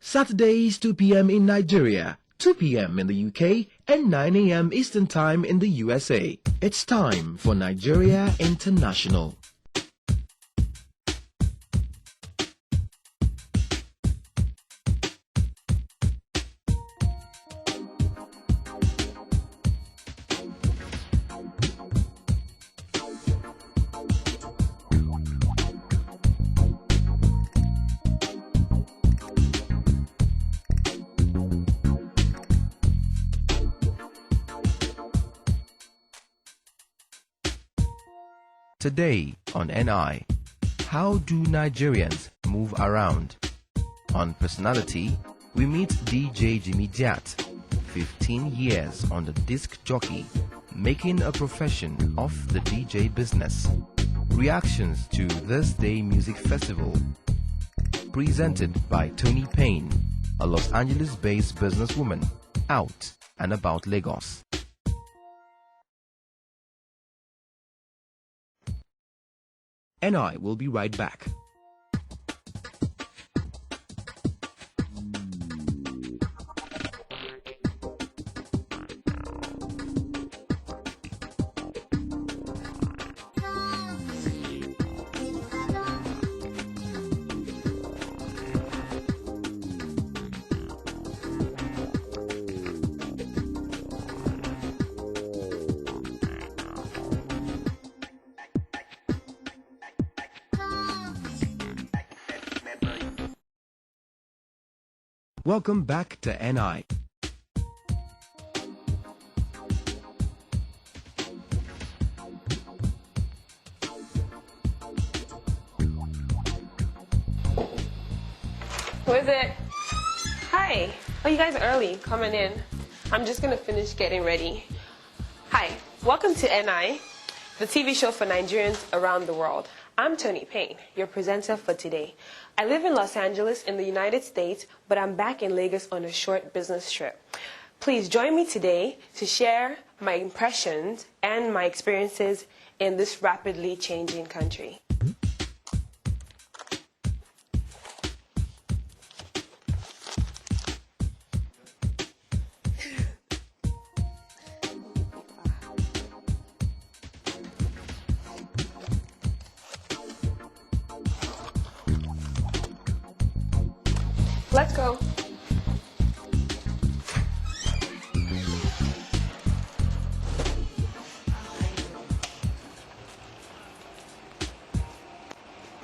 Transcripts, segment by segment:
Saturdays 2 p.m. in Nigeria, 2 p.m. in the UK, and 9 a.m. Eastern Time in the USA. It's time for Nigeria International. Today on NI, how do Nigerians move around? On Personality, we meet DJ Jimmy Jatt, 15 years on the disc jockey, making a profession of the DJ business. Reactions to This Day Music Festival, presented by Toni Payne, a Los Angeles-based businesswoman, out and about Lagos. And I will be right back. Welcome back to NI. Who is it? Hi. Oh, you guys are early. Coming in. I'm just gonna finish getting ready. Hi. Welcome to NI, the TV show for Nigerians around the world. I'm Toni Payne, your presenter for today. I live in Los Angeles in the United States, but I'm back in Lagos on a short business trip. Please join me today to share my impressions and my experiences in this rapidly changing country. Let's go.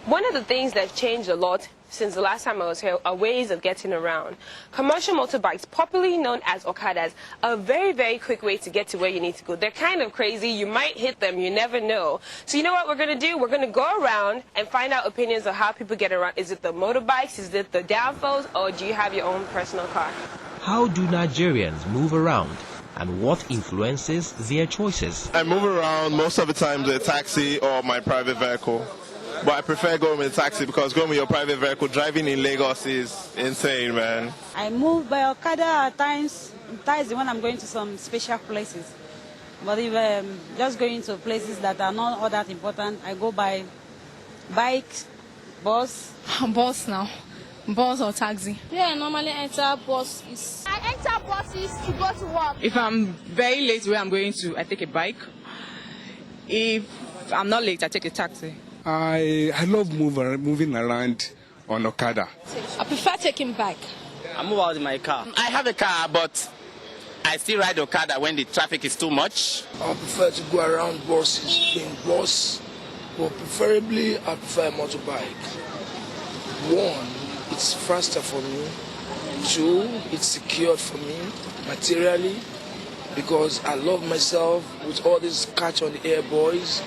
One of the things that changed a lot since the last time I was here are ways of getting around. Commercial motorbikes, popularly known as Okadas, are a very, very quick way to get to where you need to go. They're kind of crazy. You might hit them. You never know. So you know what we're going to do? We're going to go around and find out opinions of how people get around. Is it the motorbikes? Is it the downfalls? Or do you have your own personal car? How do Nigerians move around? And what influences their choices? I move around most of the time with a taxi or my private vehicle. But I prefer going with a taxi because going with your private vehicle, driving in Lagos is insane, man. I move by Okada at times. That when I'm going to some special places. But if I'm just going to places that are not all that important, I go by bike, bus. Bus now. Bus or taxi? Yeah, I normally enter buses. I enter buses to go to work. If I'm very late where I'm going to, I take a bike. If I'm not late, I take a taxi. I love moving around on Okada. I prefer taking bike. I move out in my car. I have a car, but I still ride Okada when the traffic is too much. I prefer to go around buses, in bus, but preferably I prefer a motorbike. One, it's faster for me. Two, it's secured for me materially because I love myself with all these catch on the air boys.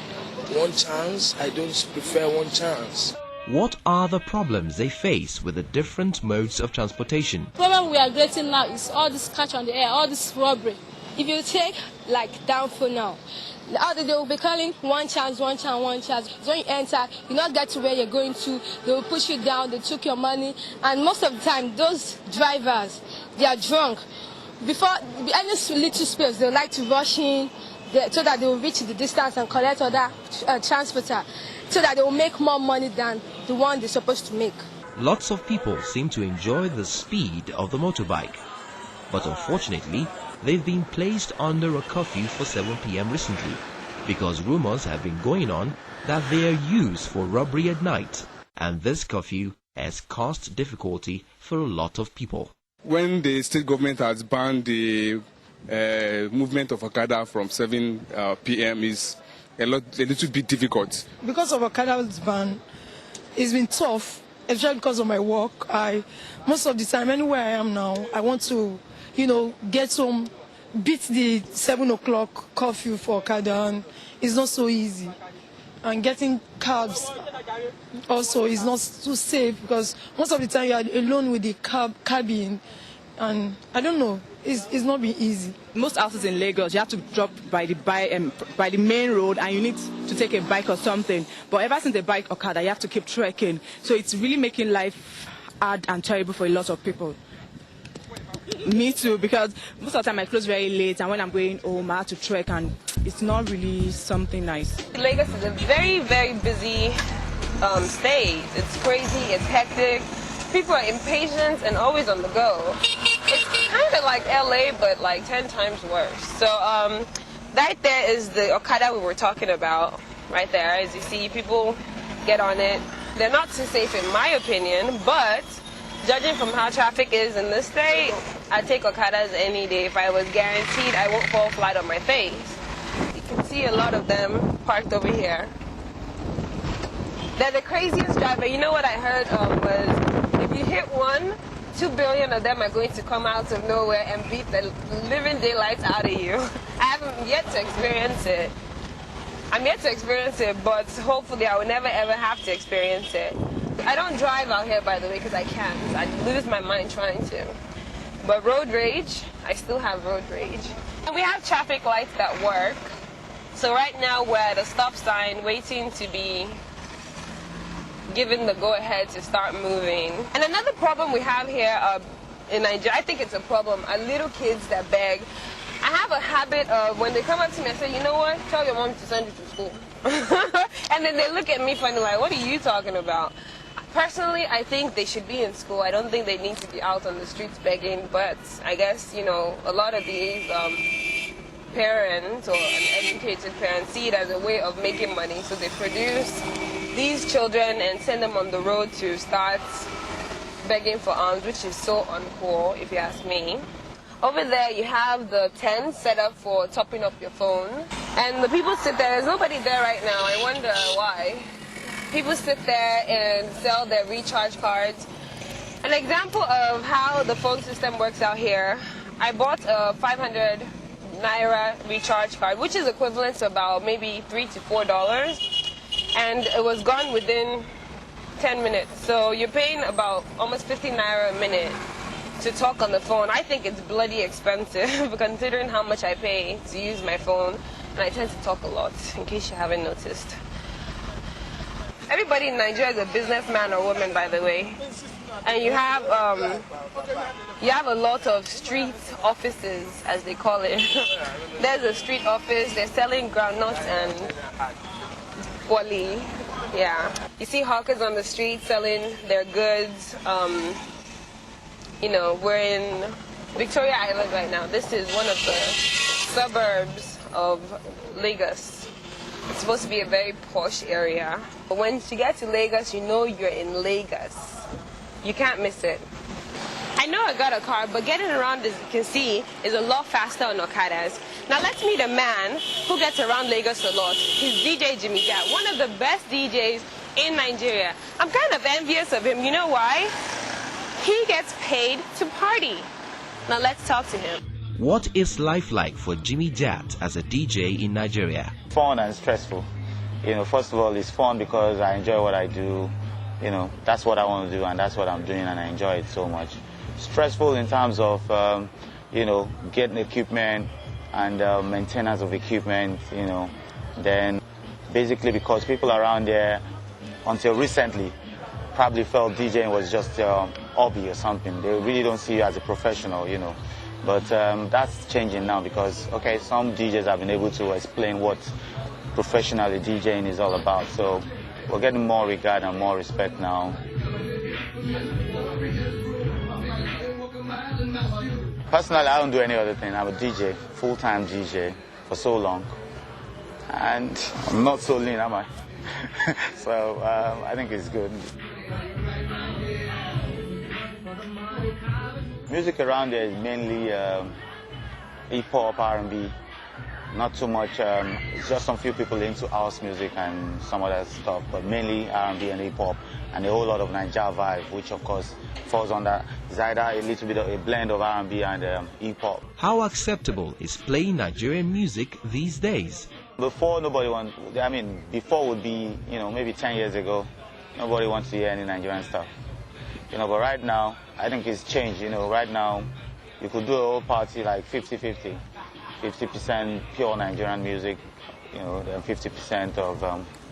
One chance, I don't prefer one chance. What are the problems they face with the different modes of transportation? The problem we are getting now is all this catch on the air, all this robbery. If you take like downfall now, they will be calling one chance, one chance, one chance. So when you enter, you not get to where you're going to, they will push you down, they took your money, and most of the time those drivers, they are drunk. Before any little space, they like to rush in, so that they will reach the distance and collect other transporter, so that they will make more money than the one they're supposed to make. Lots of people seem to enjoy the speed of the motorbike. But unfortunately, they've been placed under a curfew for 7 p.m. recently because rumors have been going on that they are used for robbery at night, and this curfew has caused difficulty for a lot of people. When the state government has banned the movement of Okada from 7 p.m. is a little bit difficult. Because of Okada's ban, it's been tough, especially because of my work. Most of the time, anywhere I am now, I want to, get home, beat the 7 o'clock curfew for Okada, and it's not so easy. And getting cabs also is not too safe because most of the time you are alone with the cabin, and I don't know, it's not been easy. Most houses in Lagos, you have to drop by the main road and you need to take a bike or something. But ever since the bike Okada, you have to keep trekking. So it's really making life hard and terrible for a lot of people. Me too, because most of the time I close very late, and when I'm going home I have to trek, and it's not really something nice. Lagos is a very, very busy state. It's crazy, it's hectic. People are impatient and always on the go. It's kind of like LA, but like 10 times worse. So right there is the Okada we were talking about. Right there, as you see, people get on it. They're not too safe in my opinion, but judging from how traffic is in this state, I'd take Okadas any day if I was guaranteed I won't fall flat on my face. You can see a lot of them parked over here. They're the craziest driver. You know what I heard was if you hit one, 2 billion of them are going to come out of nowhere and beat the living daylights out of you. I haven't yet to experience it. I'm yet to experience it, but hopefully I will never ever have to experience it. I don't drive out here, by the way, because I can't. I lose my mind trying to. But road rage, I still have road rage. And we have traffic lights that work. So right now we're at a stop sign waiting to be given the go-ahead to start moving. And another problem we have here in Nigeria, I think it's a problem, are little kids that beg. I have a habit of when they come up to me, I say, you know what, tell your mom to send you to school. And then they look at me funny like, what are you talking about? Personally, I think they should be in school. I don't think they need to be out on the streets begging, but I guess, a lot of these parents or uneducated parents see it as a way of making money. So they produce these children and send them on the road to start begging for alms, which is so uncool, if you ask me. Over there, you have the tent set up for topping up your phone. And the people sit there. There's nobody there right now. I wonder why. People sit there and sell their recharge cards. An example of how the phone system works out here, I bought a 500 Naira recharge card, which is equivalent to about maybe $3 to $4. And it was gone within 10 minutes. So you're paying about almost 50 Naira a minute to talk on the phone. I think it's bloody expensive considering how much I pay to use my phone. And I tend to talk a lot, in case you haven't noticed. Everybody in Nigeria is a businessman or woman, by the way. And you have a lot of street offices, as they call it. There's a street office, they're selling groundnuts and wali. Yeah. You see hawkers on the street selling their goods. We're in Victoria Island right now. This is one of the suburbs of Lagos. It's supposed to be a very posh area. But when you get to Lagos, you know you're in Lagos. You can't miss it. I know I got a car, but getting around, as you can see, is a lot faster on Okadas. Now let's meet a man who gets around Lagos a lot. He's DJ Jimmy Jatt, one of the best DJs in Nigeria. I'm kind of envious of him. You know why? He gets paid to party. Now let's talk to him. What is life like for Jimmy Jatt as a DJ in Nigeria? Fun and stressful. First of all, it's fun because I enjoy what I do. That's what I want to do, and that's what I'm doing, and I enjoy it so much. Stressful in terms of, getting equipment and maintenance of equipment, Then basically because people around there, until recently, probably felt DJing was just a hobby or something. They really don't see you as a professional, But that's changing now because, some DJs have been able to explain what professionally DJing is all about. So we're getting more regard and more respect now. Personally, I don't do any other thing. I'm a DJ, full-time DJ for so long. And I'm not so lean, am I? So I think it's good. Music around there is mainly hip-hop, R&B. Not too much, it's just some few people into house music and some other stuff, but mainly R&B and hip-hop, and a whole lot of Nigeria vibe, which of course falls under, is either a little bit of a blend of R&B and hip-hop. How acceptable is playing Nigerian music these days? Before, before would be, maybe 10 years ago, nobody wants to hear any Nigerian stuff. But right now, I think it's changed, right now, you could do a whole party like 50-50. 50% pure Nigerian music, then 50% of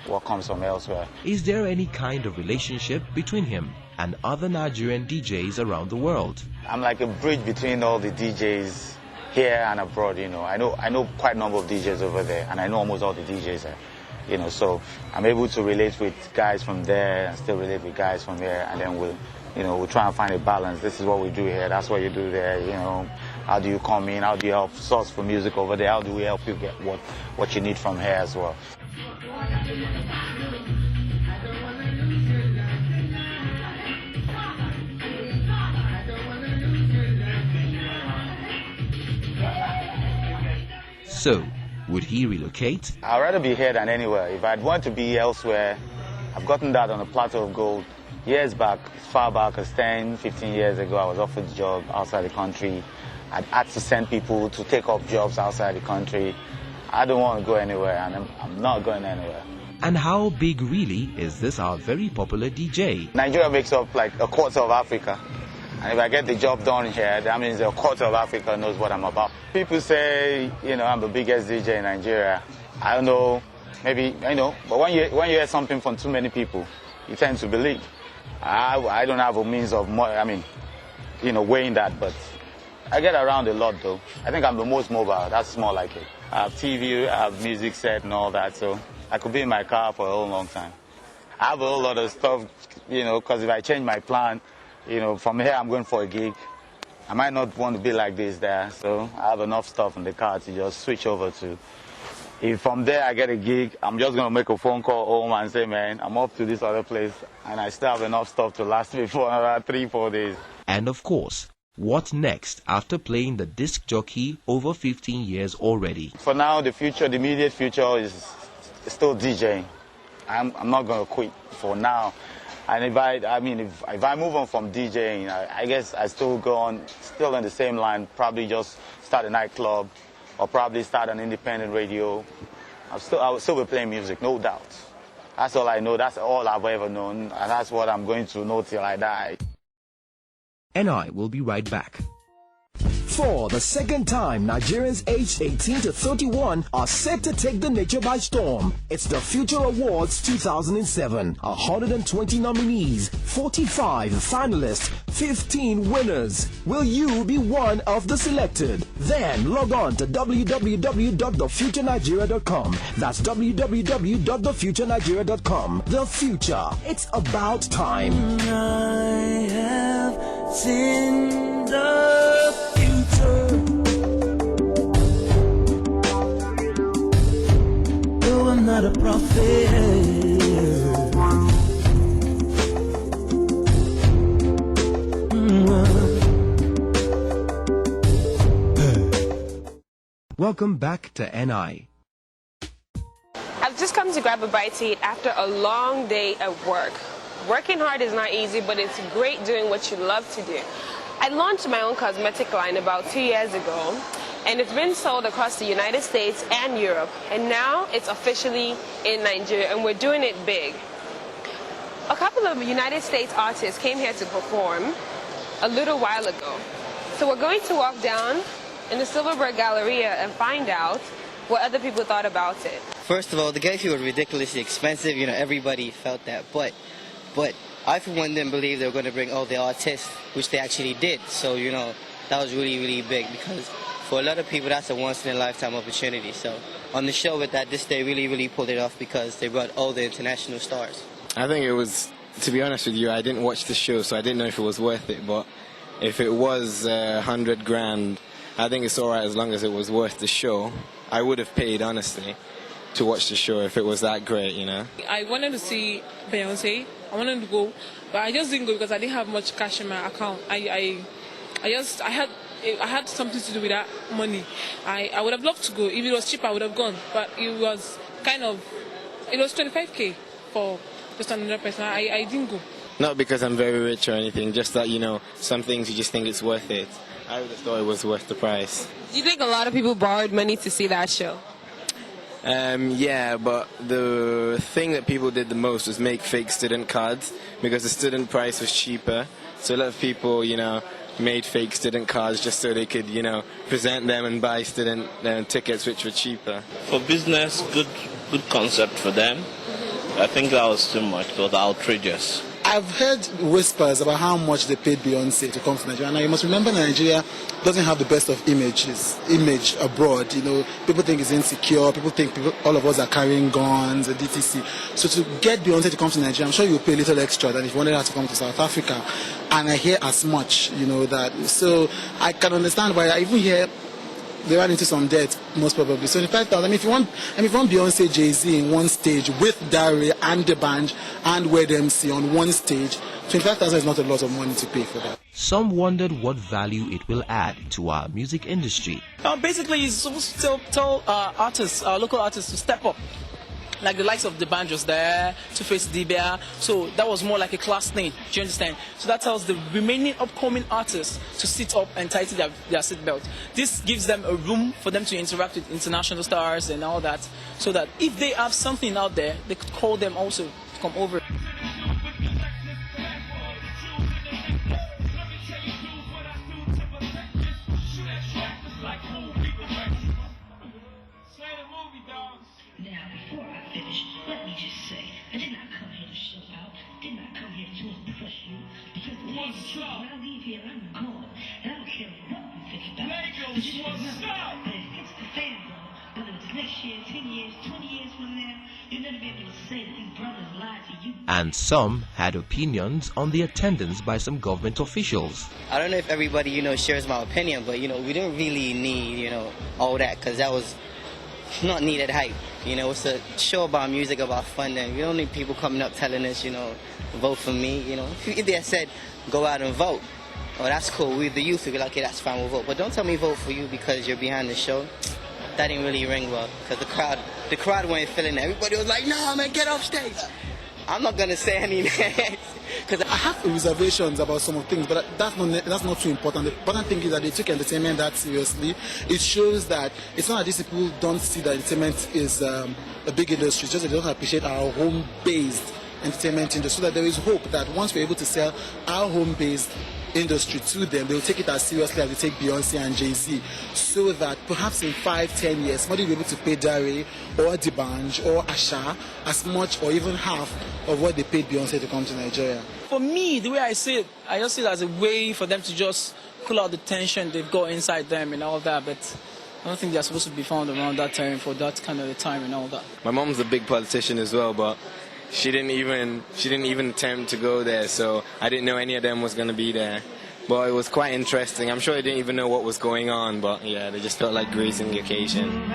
what comes from elsewhere. Is there any kind of relationship between him and other Nigerian DJs around the world? I'm like a bridge between all the DJs here and abroad, I know quite a number of DJs over there, and I know almost all the DJs there, so I'm able to relate with guys from there and still relate with guys from here, and then we'll try and find a balance. This is what we do here, that's what you do there, How do you come in? How do you help source for music over there? How do we help you get what you need from here as well? So, would he relocate? I'd rather be here than anywhere. If I'd want to be elsewhere, I've gotten that on a platter of gold. Years back, as far back as 10, 15 years ago, I was offered a job outside the country. I'd had to send people to take up jobs outside the country. I don't want to go anywhere, and I'm not going anywhere. And how big really is this our very popular DJ? Nigeria makes up like a quarter of Africa. And if I get the job done here, that means a quarter of Africa knows what I'm about. People say, I'm the biggest DJ in Nigeria. I don't know, maybe, but when you hear something from too many people, you tend to believe. I don't have a means of, weighing that, but I get around a lot though. I think I'm the most mobile, that's more like it. I have TV, I have music set and all that, so I could be in my car for a whole long time. I have a whole lot of stuff, because if I change my plan, from here I'm going for a gig. I might not want to be like this there, so I have enough stuff in the car to just switch over to. If from there I get a gig, I'm just going to make a phone call home and say, man, I'm off to this other place, and I still have enough stuff to last me for another 3-4 days. And of course, what next after playing the disc jockey over 15 years already? For now, the immediate future is still DJing. I'm not going to quit for now. And if I move on from DJing, I guess I still go on, still in the same line, probably just start a nightclub or probably start an independent radio. I will still be playing music, no doubt. That's all I know, that's all I've ever known, and that's what I'm going to know till I die. And I will be right back. For the second time, Nigerians aged 18 to 31 are set to take the nature by storm. It's the Future Awards 2007. 120 nominees, 45 finalists, 15 winners. Will you be one of the selected? Then log on to www.thefuturenigeria.com. That's www.thefuturenigeria.com. The future. It's about time. I have seen the future. Though I'm not a prophet. Welcome back to NI. I've just come to grab a bite to eat after a long day at work. Working hard is not easy, but it's great doing what you love to do. I launched my own cosmetic line about 2 years ago, and it's been sold across the United States and Europe, and now it's officially in Nigeria, and we're doing it big. A couple of United States artists came here to perform a little while ago. So we're going to walk down in the Silverberg Galleria and find out what other people thought about it. First of all, the gallery was ridiculously expensive. Everybody felt that, but I for one didn't believe they were going to bring all the artists, which they actually did. So that was really, really big, because for a lot of people that's a once-in-a-lifetime opportunity. So on the show with that, they really, really pulled it off because they brought all the international stars. I think it was to be honest with you, I didn't watch the show, so I didn't know if it was worth it. But if it was 100 grand, I think it's alright as long as it was worth the show. I would have paid, honestly, to watch the show if it was that great, you know. I wanted to see Beyonce. I wanted to go, but I just didn't go because I didn't have much cash in my account. I had something to do with that money. I would have loved to go. If it was cheap, I would have gone. But it was 25k for just another person. I didn't go. Not because I'm very rich or anything, just that, you know, some things you just think it's worth it. I would have thought it was worth the price. Do you think a lot of people borrowed money to see that show? Yeah, but the thing that people did the most was make fake student cards because the student price was cheaper. So a lot of people, you know, made fake student cards just so they could, you know, present them and buy student tickets which were cheaper. For business, good concept for them. I think that was too much. It was outrageous. I've heard whispers about how much they paid Beyonce to come to Nigeria. Now you must remember Nigeria doesn't have the best of image abroad. You know, people think it's insecure. People think all of us are carrying guns and etc. So to get Beyonce to come to Nigeria, I'm sure you'll pay a little extra than if you wanted her to come to South Africa. And I hear as much, you know, that. So I can understand why I even hear they ran into some debt, most probably. So 25,000. I mean, if you want Beyonce, Jay-Z in one stage with Dare and the band and Wed MC on one stage, 25,000 is not a lot of money to pay for that. Some wondered what value it will add to our music industry. Basically, it's supposed to tell artists, local artists, to step up. Like the likes of the band was there, Two-Face Dibia, so that was more like a class thing, do you understand? So that tells the remaining upcoming artists to sit up and tighten their seatbelt. This gives them a room for them to interact with international stars and all that, so that if they have something out there, they could call them also to come over. And some had opinions on the attendance by some government officials. I don't know if everybody, you know, shares my opinion, but, you know, we didn't really need, you know, all that, because that was not needed hype. You know, it's a show about music, about fun, and we don't need people coming up telling us, you know, vote for me, you know. If they had said, go out and vote, oh, that's cool, we the youth would be like, okay, that's fine, we'll vote. But don't tell me vote for you because you're behind the show. That didn't really ring well, because the crowd weren't feeling it. Everybody was like, no, man, get off stage. I'm not going to say any names. Because I have reservations about some of things, but that's not too important. The important thing is that they took entertainment that seriously. It shows that it's not that these people don't see that entertainment is a big industry, it's just that they don't appreciate our home-based entertainment industry, so that there is hope that once we're able to sell our home-based industry to them, they'll take it as seriously as they take Beyonce and Jay-Z, so that perhaps in 5-10 years somebody will be able to pay Dare or D'banj or Asha as much or even half of what they paid Beyonce to come to Nigeria. For me, the way I see it, I just see it as a way for them to just cool out the tension they've got inside them and all that, but I don't think they're supposed to be found around that time for that kind of time and all that. My mom's a big politician as well, but she didn't even attempt to go there, so I didn't know any of them was going to be there. But it was quite interesting. I'm sure they didn't even know what was going on, but yeah, they just felt like gracing the occasion.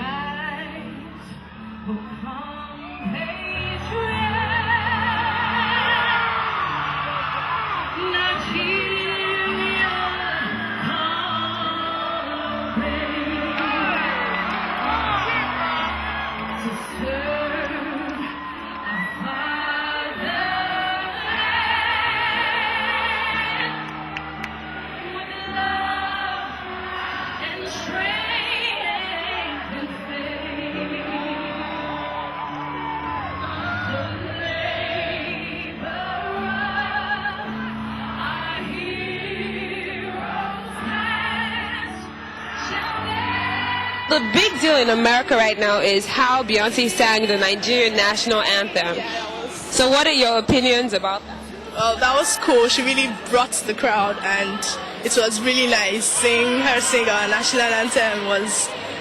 The big deal in America right now is how Beyonce sang the Nigerian national anthem. So what are your opinions about that? Well, that was cool. She really brought the crowd, and it was really nice. Her sing our national anthem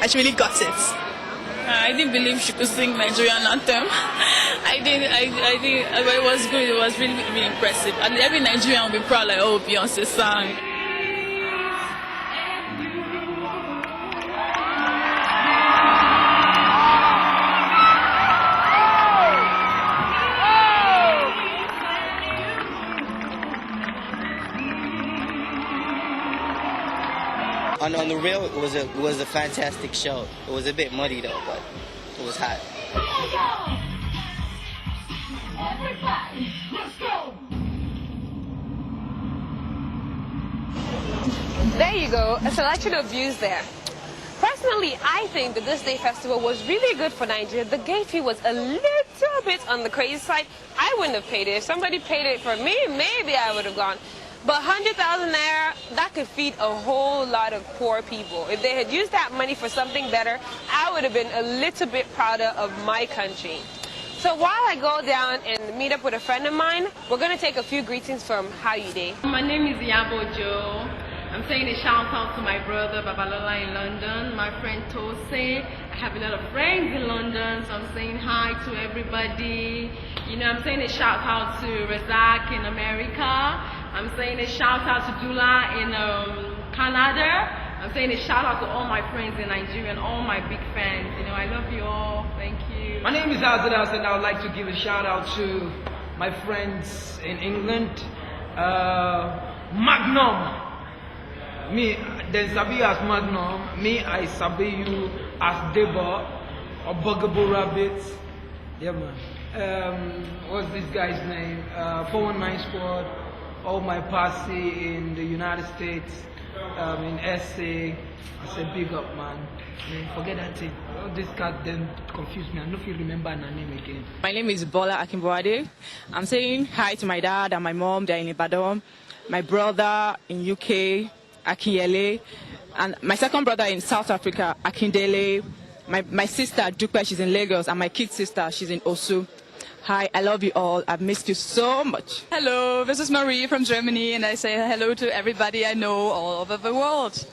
and she really got it. I didn't believe she could sing Nigerian anthem. I didn't. But it was good. It was really, really impressive. And every Nigerian will be proud, like, oh, Beyonce sang. On the rail, it was a fantastic show. It was a bit muddy though, but it was hot. Everybody, let's go! There you go, a selection of views there. Personally, I think the This Day Festival was really good for Nigeria. The gate fee was a little bit on the crazy side. I wouldn't have paid it. If somebody paid it for me, maybe I would have gone. But 100,000 naira, that could feed a whole lot of poor people. If they had used that money for something better, I would have been a little bit prouder of my country. So while I go down and meet up with a friend of mine, we're going to take a few greetings from How You Day. My name is Yabo Joe. I'm saying a shout out to my brother Babalola in London, my friend Tose. I have a lot of friends in London, so I'm saying hi to everybody. You know, I'm saying a shout out to Razak in America. I'm saying a shout out to Dula in Canada. I'm saying a shout out to all my friends in Nigeria and all my big fans. You know, I love you all. Thank you. My name is Azadas, and I would like to give a shout out to my friends in England. Magnum. Me, they sabi as Magnum. Me, I sabi you as Deba or Bugaboo Rabbit. Yeah, man. What's this guy's name? 419 Squad. All my posse in the United States, in SA. I said, big up, man. Forget that thing. All this cat then confused me. I don't know if you remember her name again. My name is Bola Akinbuade. I'm saying hi to my dad and my mom. They're in Ibadan. My brother in UK, Akinyele. And my second brother in South Africa, Akindele. My sister, Dupe, she's in Lagos. And my kid sister, she's in Osu. Hi, I love you all. I've missed you so much. Hello, this is Marie from Germany, and I say hello to everybody I know all over the world.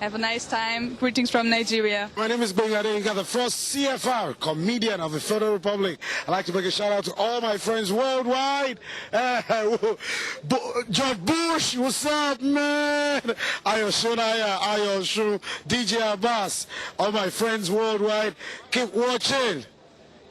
Have a nice time. Greetings from Nigeria. My name is Bengade Inga, the first CFR comedian of the Federal Republic. I'd like to make a shout out to all my friends worldwide. George Bush, what's up, man? Ayoshunaya, Ayoshu, DJ Abbas, all my friends worldwide. Keep watching.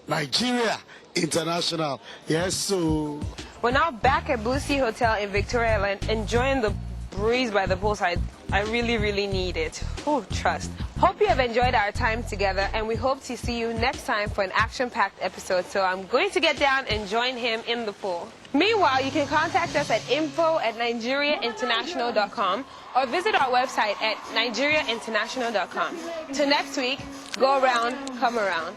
Nigeria International. Yes, so. We're now back at Blue Sea Hotel in Victoria Island, enjoying the breeze by the poolside. I really, really need it. Oh, trust. Hope you have enjoyed our time together, and we hope to see you next time for an action-packed episode. So I'm going to get down and join him in the pool. Meanwhile, you can contact us at info@nigeriainternational.com or visit our website at nigeriainternational.com. Till next week, go around, come around.